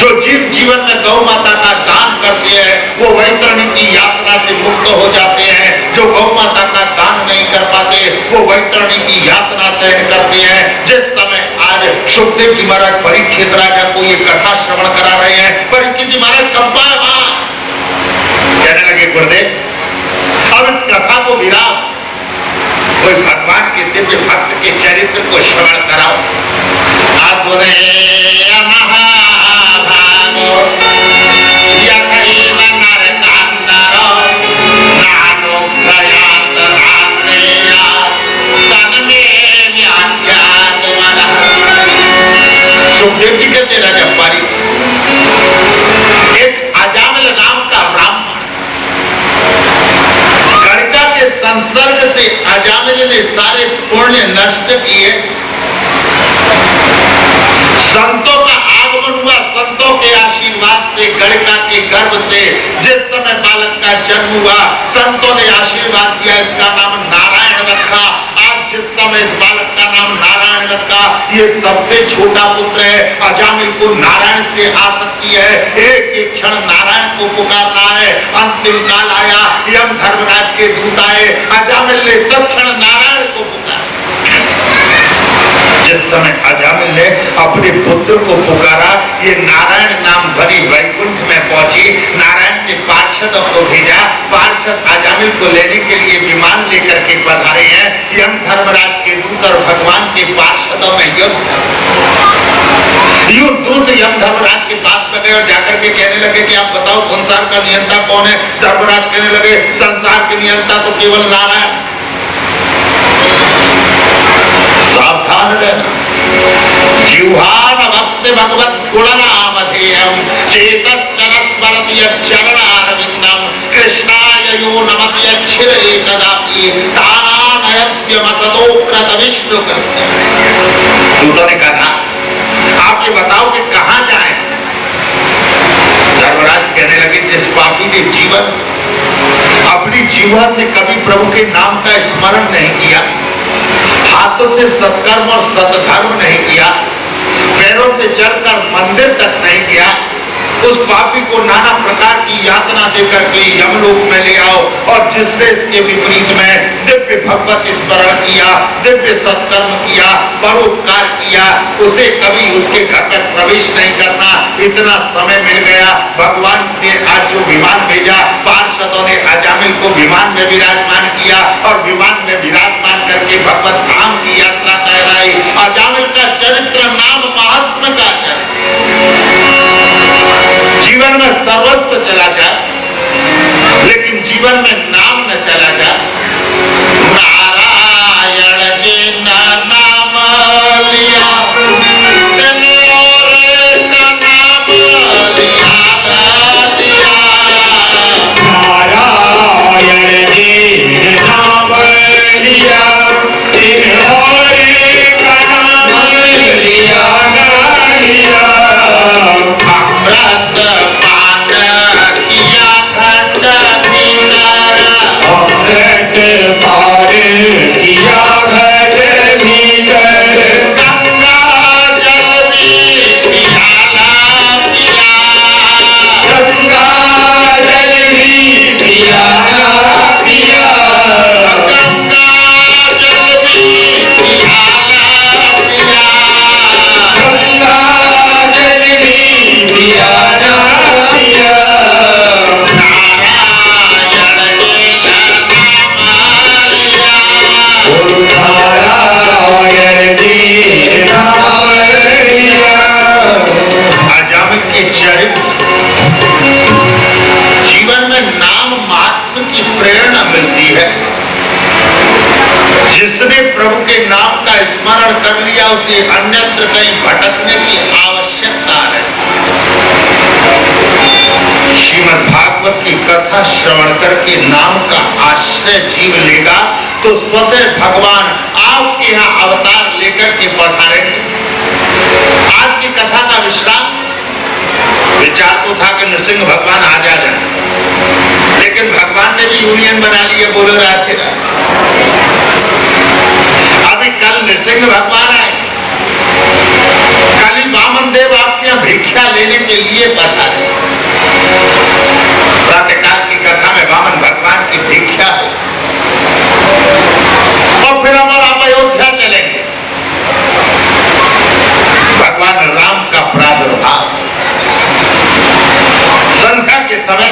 जो जीव जीवन में गौ माता का दान करते हैं वो वैतरणी की यात्रा से मुक्त हो जाते हैं। जो गौ माता का दान नहीं कर पाते वो वैतरणी की यात्रा सहन करते हैं। जिस समय आज सुखदेव जी महाराज परीक्षित राजा को ये कथा श्रवण करा रहे हैं, परीक्षित जी महाराज कंपा कहने लगे, गुरुदेव अब इस कथा को विराम, कोई भगवान के दिव्य भक्त के चरित्र को श्रवण कराओ। आप बोले सुखदेव जी कहते राजा पारी, एक अजामिल नाम का ब्राह्मण गणिका के संसर्ग से अजामिल ने सारे पुण्य नष्ट किए। संतों का आगमन हुआ, संतों के आशीर्वाद से, गणिका के गर्भ से जिस समय बालक का जन्म हुआ, संतों ने आशीर्वाद दिया, इसका नाम नारायण रखा। आज जिस समय इस बालक का नाम नारायण रखा, ये सबसे छोटा पुत्र है। अजामिल को नारायण से आसक्ति है, एक एक क्षण नारायण को पुकारना है। अंतिम काल आया, यम धर्मराज के दूत आए, अजामिल ने तत्क्षण नारायण को पुकारा। जिस समय अजामिल ने अपने पुत्र को पुकारा, ये नारायण नाम भरी वैकुंठ में पहुंची। नारायण के पार्षदों को भेजा, पार्षद अजामिल को लेने के लिए विमान लेकर के पधारे हैं। यम धर्मराज के दूत और भगवान के पार्षदों में युद्ध दूत यम धर्मराज के पास में गए और जाकर के कहने लगे कि आप बताओ संसार का नियंता कौन है। धर्मराज कहने लगे, संसार के नियंता तो केवल नारायण। सावधान रहना, जिह्वान भक्त भगवत गुणनामधेयम चेतश्चरस्मरति यच्चरणारविंदम कृष्णाय यो नमति यच्छिरे तदापि तानानयस्य मतदोक्रत विष्णुकृत्यम। दूतों ने कहा, आप ये बताओ कि कहां जाएं। धर्मराज कहने लगे, जिस पापी ने जीवन अपनी जीवा से कभी प्रभु के नाम का स्मरण नहीं किया, हाथों से सत्कर्म और सत्धर्म नहीं किया, पैरों से चलकर मंदिर तक नहीं गया, उस पापी को नाना प्रकार की यातना देकर के यमलोक में ले आओ और और जिसने इसके विपरीत में दिव्य भगवत स्मरण किया, दिव्य सत्कर्म किया, परोपकार किया, उसे कभी उसके घर में प्रवेश नहीं करना। इतना समय मिल गया, भगवान ने आज जो विमान भेजा, पार्षदों ने अजामिल को विमान में विराजमान किया और विमान में विराजमान करके भगवत धाम की यात्रा कहलाई। अजामिल का चरित्र नाम महात्मा का जीवन में सर्वस्व चला जाए, लेकिन जीवन में नाम न चला जाए। नारायण जी नाम लिया, नारायण जी नाम लिया, प्रभु के नाम का स्मरण कर लिया, उसे अन्यत्र कहीं भटकने की आवश्यकता है। श्रीमद् भागवत की कथा श्रवण करके नाम का आश्रय जीव लेगा तो स्वतः भगवान आपके यहाँ अवतार लेकर के पधारेंगे। आज की कथा का विश्राम विचार तो था कि नृसिंह भगवान आ जाए, लेकिन भगवान ने भी यूनियन बना लिया, बोलो राधे राधे। अभी कल नृसिंह भगवान आए, कल ही वामन देव आपके यहाँ भिक्षा लेने के लिए पधारे। प्रातःकाल की कथा में वामन भगवान की भिक्षा हो और फिर हम आप अयोध्या चलेंगे। भगवान राम का प्रादुर्भाव संध्या के समय,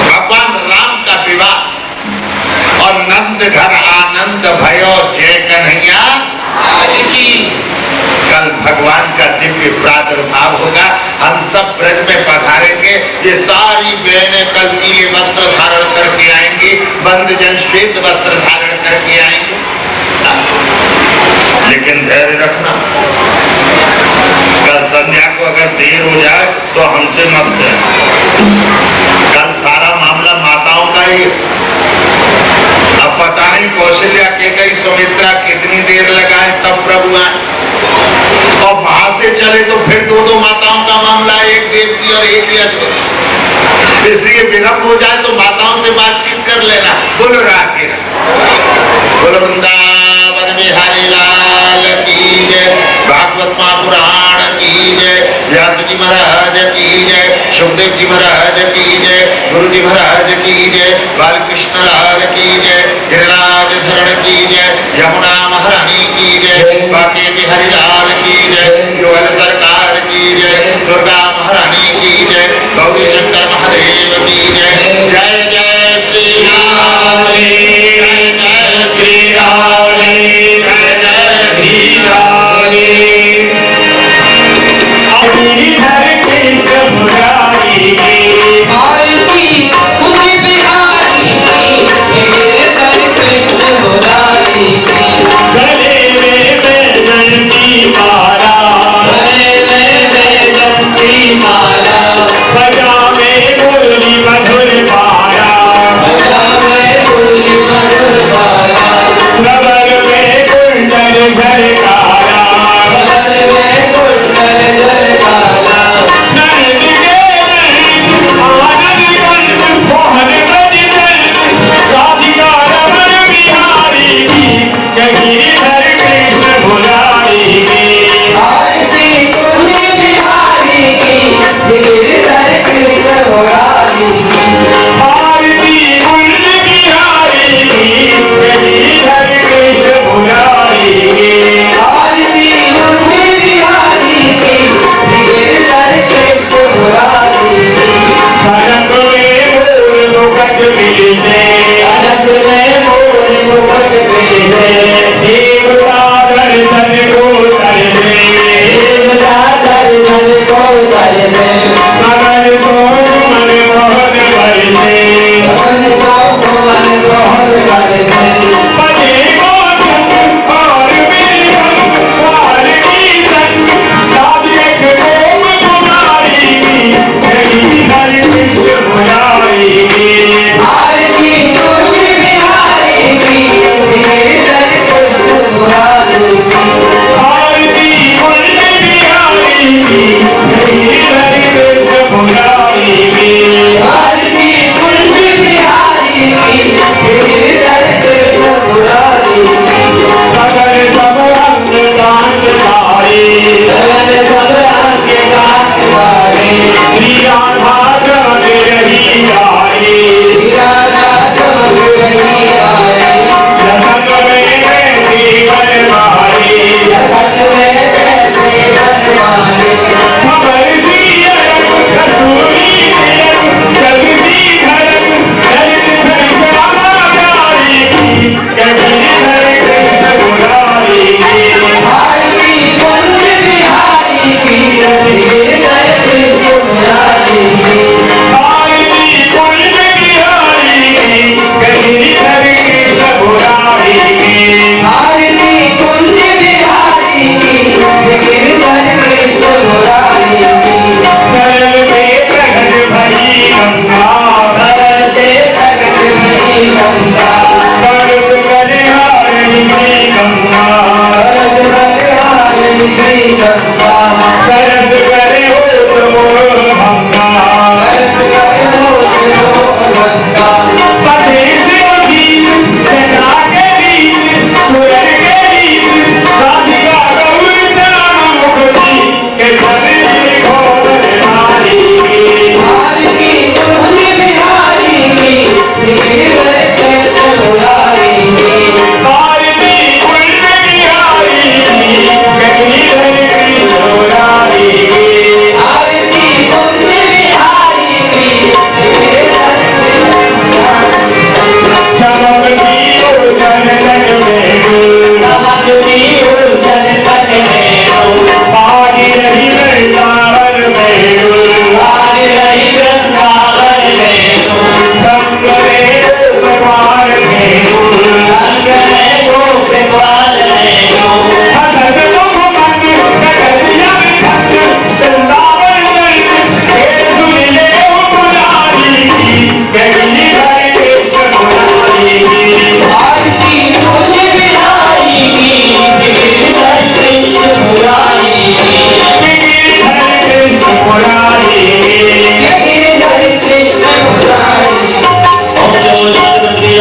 भगवान राम का विवाह और नंद घर आनंद भयो जय कन्हैया की। कल भगवान का दिव्य प्रादुर्भाव होगा, हम सब ब्रज में पधारेंगे। ये सारी बहनें कल पीले वस्त्र धारण करके आएंगी, बंधजन श्वेत वस्त्र धारण करके आएंगे। लेकिन धैर्य रखना, कल संध्या को अगर देर हो जाए तो हमसे मत जाए। कल सारा मामला माताओं का ही। अब पता नहीं कौशल्या के गई सुमित्रा कितनी देर लगाए तब प्रभु आए, और वहां से चले तो फिर दो माताओं का मामला, एक देव की और एक यज्ञ। इसलिए विलंब हो जाए तो माताओं से बातचीत कर लेना। बोलो राधे बोलो वृंदावन बिहारी लाल की जय, भागवत महापुराण की जय, व्यास जी महाराज की जय, सुखदेव जी महाराज की जय, गुरु जी महाराज की जय, बालकृष्ण लाल की जय, गिरिराज शरण की जय, यमुना महारानी की जय, बाकी बिहारी लाल की जय, योगल सरकार की जय, दुर्गा महारानी की जय, गौरी शंकर महादेव की जय। जय जय श्री राम, जय जय श्री राम, जय जय श्री राम। माला बजा में मुरली मधुर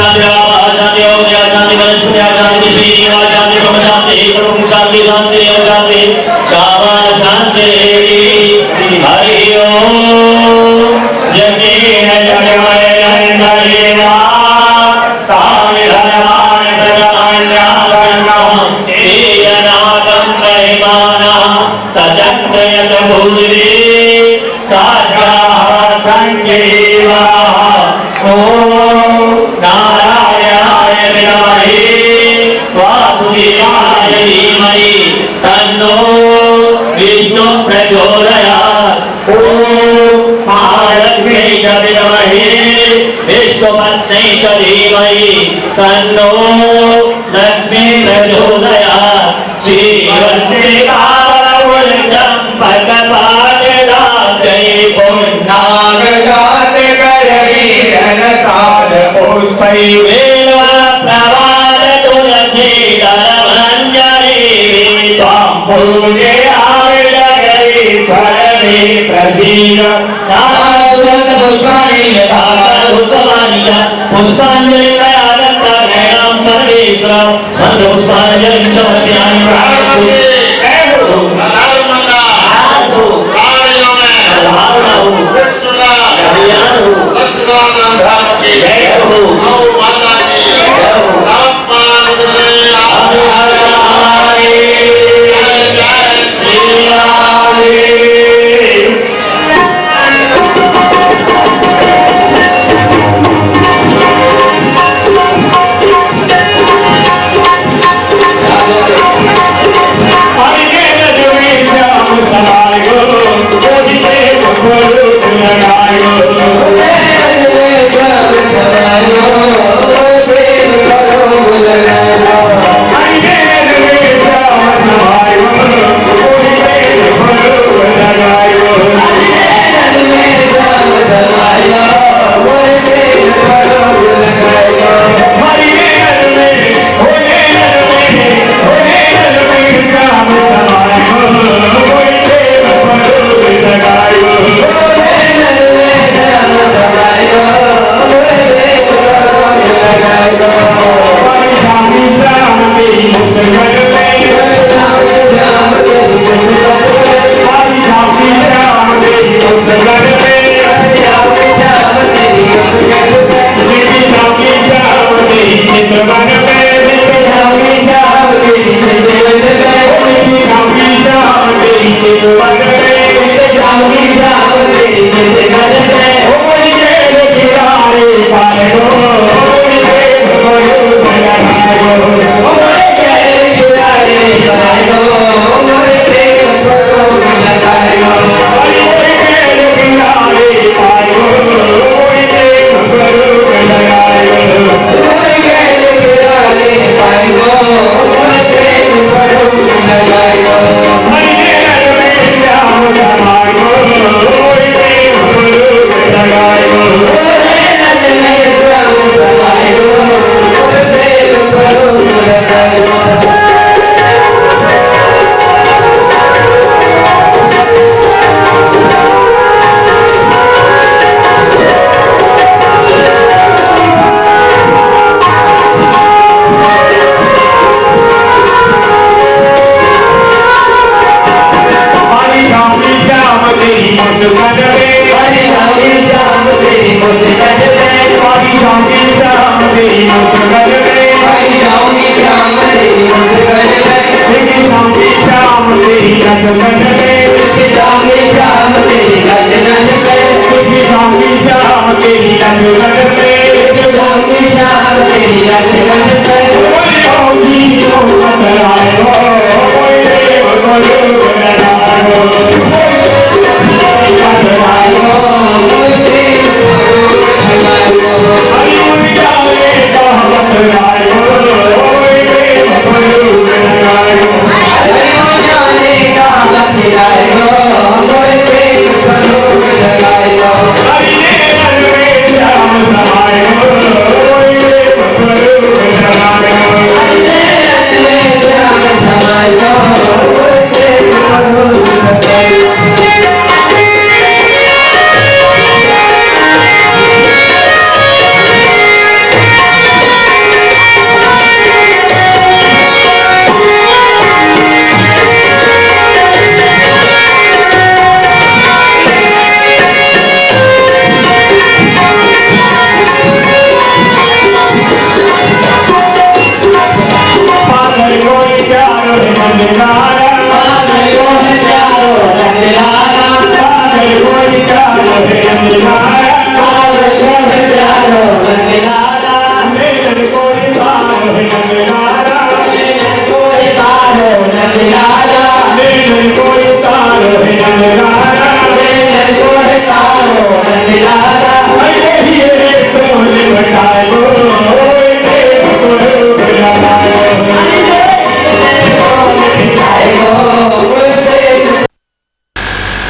शांति शांति शांति वनस्पति शांति श्री शांति ब्रह्म शांति ब्रह्म शांति शांति शांति शामा शांति हरि ओम जगे जगमय नंदरेवा तामि धर्मान धर्मान्यागणं तेयनागं महिमाना सजन्तयत भूरि साध्याः संजीवा ओम नारायणाय विद्महे वासुदेवाय धीमहि तन्नो विष्णु प्रचोदयात् ओम महालक्ष्मी च विद्महे विष्णुपत्नी च धीमहि तन्नो लक्ष्मी प्रचोदयात् श्रीवन्दे चंपकपाणिदायै पुन्नागजात करवीरन साध पुष्पै प्रवाद तुलसी दलमंजरी त्वां पूजे आविर्जगरी स्वरमे प्रसीद नामसुगंध पुष्पाणि यथा उत्तमानि च पुष्पाञ्जलि प्रयागं सर्वेश्वरं मन्त्रोत्पादनं समर्पयामि Oh,